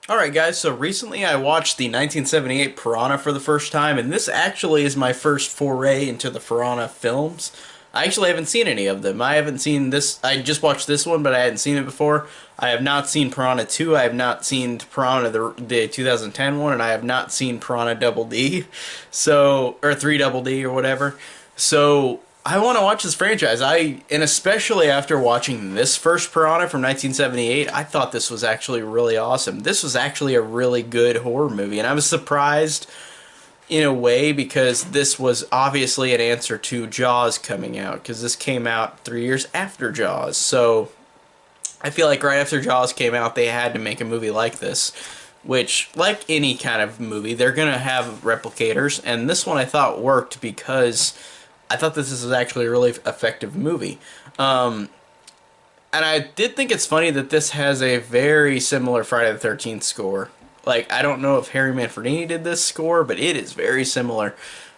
Alright guys, so recently I watched the 1978 Piranha for the first time, and this actually is my first foray into the Piranha films. I actually haven't seen any of them. I haven't seen this, I just watched this one, but I hadn't seen it before. I have not seen Piranha 2, I have not seen Piranha the 2010 one, and I have not seen Piranha Double D, so, or 3 Double D or whatever. So, I want to watch this franchise. And especially after watching this first Piranha from 1978, I thought this was actually really awesome. This was actually a really good horror movie, and I was surprised in a way because this was obviously an answer to Jaws coming out, because this came out 3 years after Jaws. So I feel like right after Jaws came out, they had to make a movie like this. Which, like any kind of movie, they're gonna have replicators, and this one I thought worked because I thought this was actually a really effective movie. And I did think it's funny that this has a very similar Friday the 13th score. Like, I don't know if Harry Manfredini did this score, but it is very similar.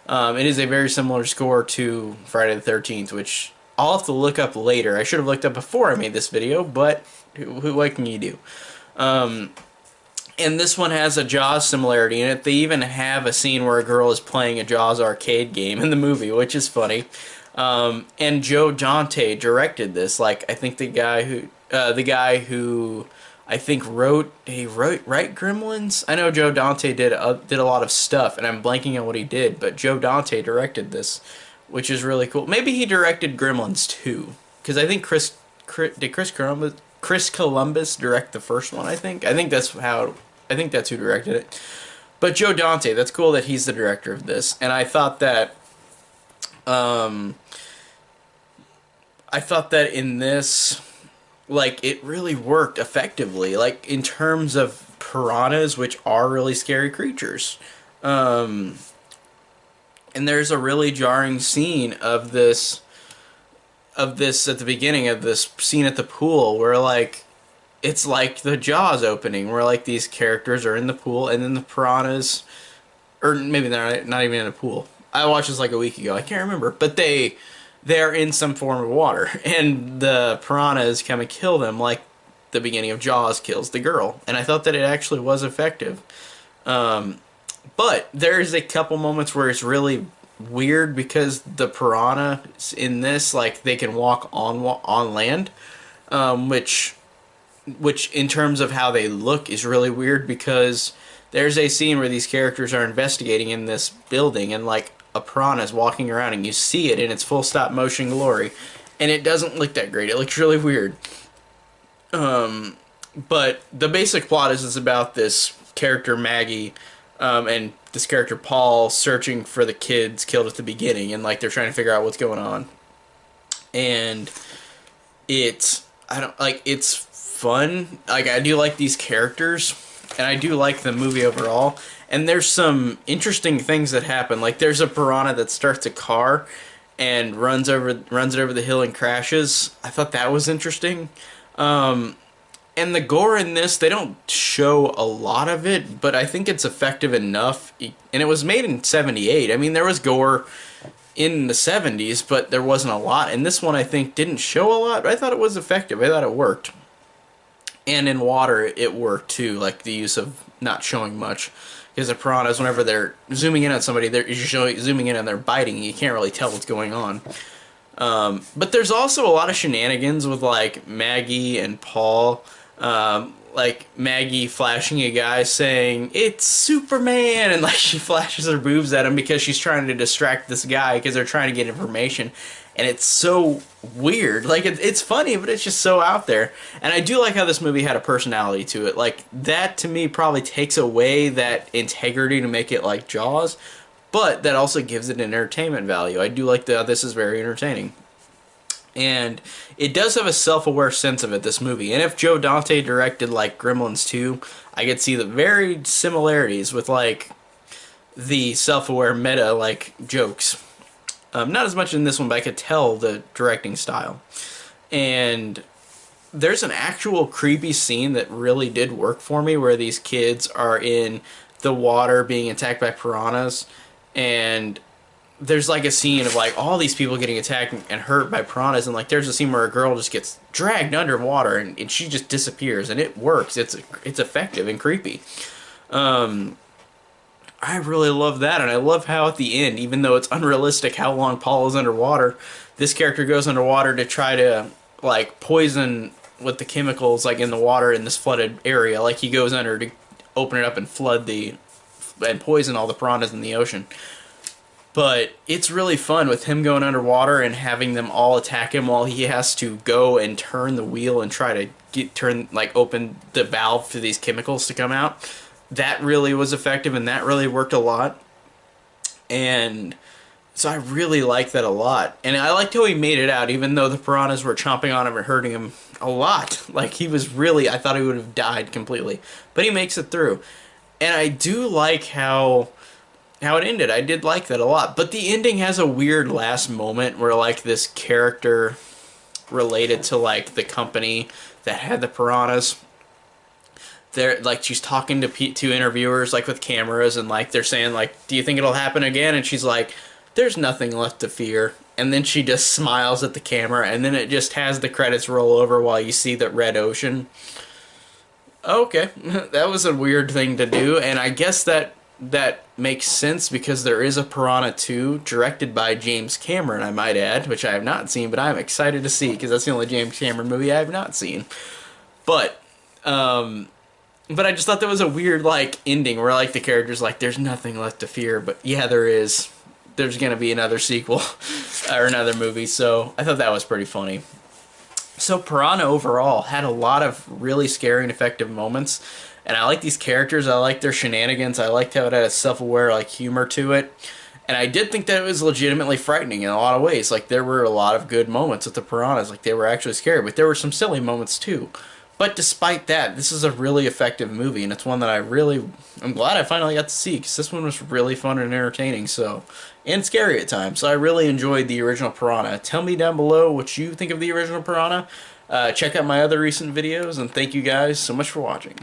It is a very similar score to Friday the 13th, which I'll have to look up later. I should have looked up before I made this video, but what can you do? And this one has a Jaws similarity in it. They even have a scene where a girl is playing a Jaws arcade game in the movie, which is funny. And Joe Dante directed this. Like, I think the guy who I think wrote Gremlins. I know Joe Dante did a lot of stuff, and I'm blanking on what he did, but Joe Dante directed this, which is really cool. Maybe he directed Gremlins too, because I think Chris Columbus direct the first one. I think that's who directed it. But Joe Dante, that's cool that he's the director of this, and um, I thought that in this, like, it really worked effectively, like, in terms of piranhas, which are really scary creatures. Um, and there's a really jarring scene of this at the beginning of this scene at the pool where, like, it's like the Jaws opening where, like, these characters are in the pool and then the piranhas, or maybe they're not even in a pool. I watched this like a week ago. I can't remember, but they're in some form of water, and the piranhas come and kill them, like the beginning of Jaws kills the girl. And I thought that it actually was effective. But there's a couple moments where it's really weird because the piranha in this, like, they can walk on land, which in terms of how they look is really weird because there's a scene where these characters are investigating in this building, and, like, a piranha is walking around and you see it in its full stop motion glory, and it doesn't look that great. It looks really weird. But the basic plot is it's about this character Maggie, and this character Paul searching for the kids killed at the beginning, and, like, they're trying to figure out what's going on. And it's fun. Like, I do like these characters, and I do like the movie overall. And there's some interesting things that happen. Like, there's a piranha that starts a car and runs it over the hill and crashes. I thought that was interesting. And the gore in this, they don't show a lot of it, but I think it's effective enough. And it was made in 78. I mean, there was gore in the 70s, but there wasn't a lot. And this one, I think, didn't show a lot, but I thought it was effective. I thought it worked. And in water, it worked too, like the use of not showing much. Because the piranhas, whenever they're zooming in on somebody, they're zooming in and they're biting. You can't really tell what's going on. But there's also a lot of shenanigans with, like, Maggie and Paul. Like, Maggie flashing a guy saying, "It's Superman!" And, like, she flashes her boobs at him because she's trying to distract this guy because they're trying to get information. And it's so weird. Like, it's funny, but it's just so out there. And I do like how this movie had a personality to it. Like, that, to me, probably takes away that integrity to make it like Jaws, but that also gives it an entertainment value. I do like that this is very entertaining. And it does have a self-aware sense of it, this movie. And if Joe Dante directed, like, Gremlins 2, I could see the very similarities with, like, the self-aware meta, like, jokes. Not as much in this one, but I could tell the directing style. And there's an actual creepy scene that really did work for me where these kids are in the water being attacked by piranhas, and there's like a scene of like all these people getting attacked and hurt by piranhas, and like there's a scene where a girl just gets dragged underwater and she just disappears, and it works. It's effective and creepy. I really love that, and I love how at the end, even though it's unrealistic how long Paul is underwater, this character goes underwater to try to like poison with the chemicals like in the water in this flooded area. Like he goes under to open it up and flood the and poison all the piranhas in the ocean. But it's really fun with him going underwater and having them all attack him while he has to go and turn the wheel and try to open the valve for these chemicals to come out. That really was effective, and that really worked a lot. And so I really liked that a lot. And I liked how he made it out, even though the piranhas were chomping on him and hurting him a lot. Like, he was really, I thought he would have died completely. But he makes it through. And I do like how it ended. I did like that a lot. But the ending has a weird last moment where, like, this character related to, like, the company that had the piranhas, they're like, she's talking to interviewers like with cameras, and like they're saying like, do you think it'll happen again? And she's like, there's nothing left to fear. And then she just smiles at the camera, and then it just has the credits roll over while you see the red ocean. Okay, that was a weird thing to do, and I guess that makes sense because there is a Piranha 2 directed by James Cameron, I might add, which I have not seen, but I'm excited to see because that's the only James Cameron movie I have not seen. But I just thought that was a weird, like, ending where, like, the character's like, there's nothing left to fear, but yeah, there is. There's gonna be another sequel, or another movie, so I thought that was pretty funny. So Piranha overall had a lot of really scary and effective moments, and I like these characters, I like their shenanigans, I liked how it had a self-aware, like, humor to it, and I did think that it was legitimately frightening in a lot of ways. Like, there were a lot of good moments with the piranhas, like, they were actually scary, but there were some silly moments, too. But despite that, this is a really effective movie, and it's one that I'm glad I finally got to see, because this one was really fun and entertaining, so, and scary at times. So I really enjoyed the original Piranha. Tell me down below what you think of the original Piranha. Check out my other recent videos, and thank you guys so much for watching.